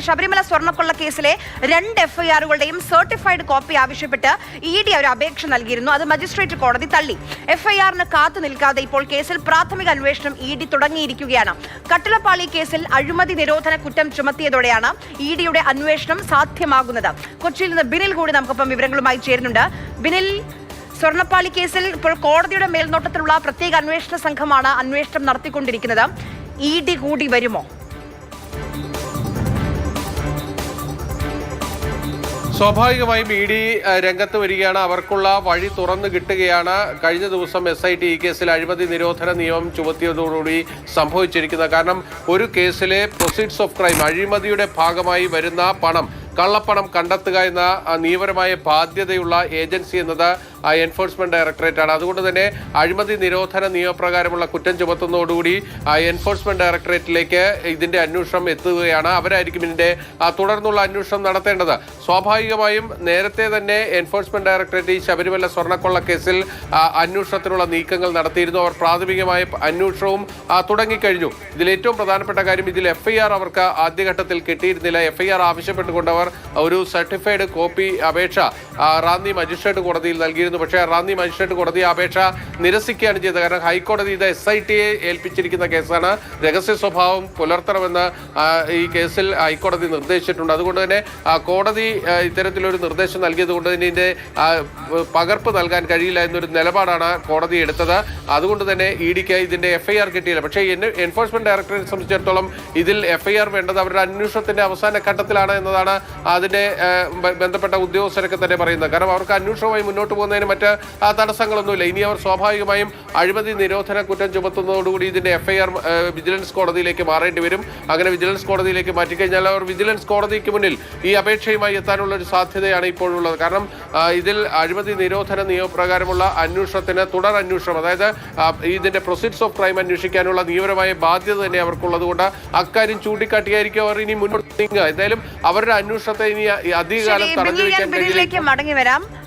ശബരിമല സ്വർണ്ണക്കൊള്ള കേസിലെ 2 എഫ്ഐആറുകളുടെയും certified copy ആവശ്യപ്പെട്ട് ED ഒരു അപേക്ഷ നൽകിയിരുന്നു. അത് മജിസ്ട്രേറ്റ് കോടതി തള്ളി. എഫ്ഐആറിന് കാത്തു നിൽക്കാതെ ഇപ്പോൾ കേസിൽ പ്രാഥമിക അന്വേഷണം ED തുടങ്ങിയിരിക്കുകയാണ്. കട്ടിളപ്പാളി കേസിൽ അഴിമതി നിരോധന കുറ്റം ചുമത്തിയതോടെയാണ് EDയുടെ അന്വേഷണം സാധ്യമാകുന്നത്. കൊച്ചിയിൽ നിന്ന് ബിനിൽ കൂടി നമുക്കൊപ്പം വിവരങ്ങളുമായി ചേരുന്നുണ്ട്. ബിനിൽ, സ്വർണ്ണപ്പാളി കേസിൽ ഇപ്പോൾ കോടതിയുടെ മേൽനോട്ടത്തിലുള്ള പ്രത്യേക അന്വേഷണ സംഘമാണ് അന്വേഷണം നടത്തിക്കൊണ്ടിരിക്കുന്നത്. ED കൂടി വരുമോ? സ്വാഭാവികമായും ED രംഗത്ത് വരികയാണ്. അവർക്കുള്ള വഴി തുറന്നു കിട്ടുകയാണ്. കഴിഞ്ഞ ദിവസം SIT ഈ കേസിൽ അഴിമതി നിരോധന നിയമം ചുമത്തിയതോടുകൂടി സംഭവിച്ചിരിക്കുന്നത്. കാരണം ഒരു കേസിലെ പ്രൊസീഡ്സ് ഓഫ് ക്രൈം, അഴിമതിയുടെ ഭാഗമായി വരുന്ന പണം, കള്ളപ്പണം കണ്ടെത്തുക എന്ന നിയമപരമായ ബാധ്യതയുള്ള ഏജൻസി എന്നത് എൻഫോഴ്സ്മെന്റ് ഡയറക്ടറേറ്റ് ആണ്. അതുകൊണ്ട് തന്നെ അഴിമതി നിരോധന നിയമപ്രകാരമുള്ള കുറ്റം ചുമത്തുന്നതോടുകൂടി എൻഫോഴ്സ്മെന്റ് ഡയറക്ടറേറ്റിലേക്ക് ഇതിന്റെ അന്വേഷണം എത്തുകയാണ്. അവരായിരിക്കും ഇതിന്റെ തുടർന്നുള്ള അന്വേഷണം നടത്തേണ്ടത്. സ്വാഭാവികമായും നേരത്തെ തന്നെ എൻഫോഴ്സ്മെന്റ് ഡയറക്ടറേറ്റ് ഈ ശബരിമല സ്വർണ്ണക്കൊള്ള കേസിൽ അന്വേഷണത്തിനുള്ള നീക്കങ്ങൾ നടത്തിയിരുന്നു. അവർ പ്രാഥമികമായ അന്വേഷണവും തുടങ്ങിക്കഴിഞ്ഞു. ഇതിൽ ഏറ്റവും പ്രധാനപ്പെട്ട കാര്യം, ഇതിൽ FIR അവർക്ക് ആദ്യഘട്ടത്തിൽ കിട്ടിയിരുന്നില്ല. FIR ആവശ്യപ്പെട്ടുകൊണ്ട് അവർ ഒരു സർട്ടിഫൈഡ് കോപ്പി അപേക്ഷ റാന്നി മജിസ്ട്രേറ്റ് കോടതിയിൽ നൽകിയിരുന്നു. പക്ഷേ റാന്നി മജിസ്ട്രേറ്റ് കോടതി അപേക്ഷ നിരസിക്കുകയാണ് ചെയ്തത്. കാരണം ഹൈക്കോടതി ഇത് SITയെ ഏൽപ്പിച്ചിരിക്കുന്ന കേസാണ്, രഹസ്യ സ്വഭാവം പുലർത്തണമെന്ന് ഈ കേസിൽ ഹൈക്കോടതി നിർദ്ദേശിച്ചിട്ടുണ്ട്. അതുകൊണ്ട് തന്നെ കോടതി ഇത്തരത്തിലൊരു നിർദ്ദേശം നൽകിയത് കൊണ്ട് തന്നെ ഇതിന്റെ പകർപ്പ് നൽകാൻ കഴിയില്ല എന്നൊരു നിലപാടാണ് കോടതി എടുത്തത്. അതുകൊണ്ട് തന്നെ EDക്ക് ഇതിന്റെ FIR കിട്ടിയില്ല. പക്ഷേ എൻഫോഴ്സ്മെന്റ് ഡയറക്ടറേറ്റിനെ സംബന്ധിച്ചിടത്തോളം ഇതിൽ FIR വേണ്ടത് അവരുടെ അന്വേഷണത്തിന്റെ അവസാന ഘട്ടത്തിലാണ് എന്നതാണ് അതിന്റെ ബന്ധപ്പെട്ട ഉദ്യോഗസ്ഥരൊക്കെ തന്നെ പറയുന്നത്. കാരണം അവർക്ക് അന്വേഷണവുമായി മുന്നോട്ട് പോകുന്നതിന് മറ്റ് തടസ്സങ്ങളൊന്നുമില്ല. ഇനി അവർ സ്വാഭാവികമായും അഴിമതി നിരോധന കുറ്റം ചുമത്തുന്നതോടുകൂടി ഇതിന്റെ FIR വിജിലൻസ് കോടതിയിലേക്ക് മാറേണ്ടി വരും. അങ്ങനെ വിജിലൻസ് കോടതിയിലേക്ക് മാറ്റിക്കഴിഞ്ഞാൽ അവർ വിജിലൻസ് കോടതിക്ക് മുന്നിൽ ഈ അപേക്ഷയുമായി എത്താനുള്ള ഒരു സാധ്യതയാണ് ഇപ്പോഴുള്ളത്. കാരണം ഇതിൽ അഴിമതി നിരോധന നിയമപ്രകാരമുള്ള അന്വേഷണത്തിന് തുടർ അന്വേഷണം, അതായത് ഇതിന്റെ പ്രൊസീഡ്സ് ഓഫ് ക്രൈം അന്വേഷിക്കാനുള്ള നിയമപരമായ ബാധ്യത തന്നെ അവർക്കുള്ളത് കൊണ്ട് അക്കാര്യം ചൂണ്ടിക്കാട്ടിയായിരിക്കും അവർ ഇനി മുന്നോട്ട് നീങ്ങുക. എന്തായാലും അവരുടെ അന്വേഷണത്തെ ഇനി അധികകാലം തടഞ്ഞു വയ്ക്കാൻ കഴിയില്ല. മടങ്ങി വരാം.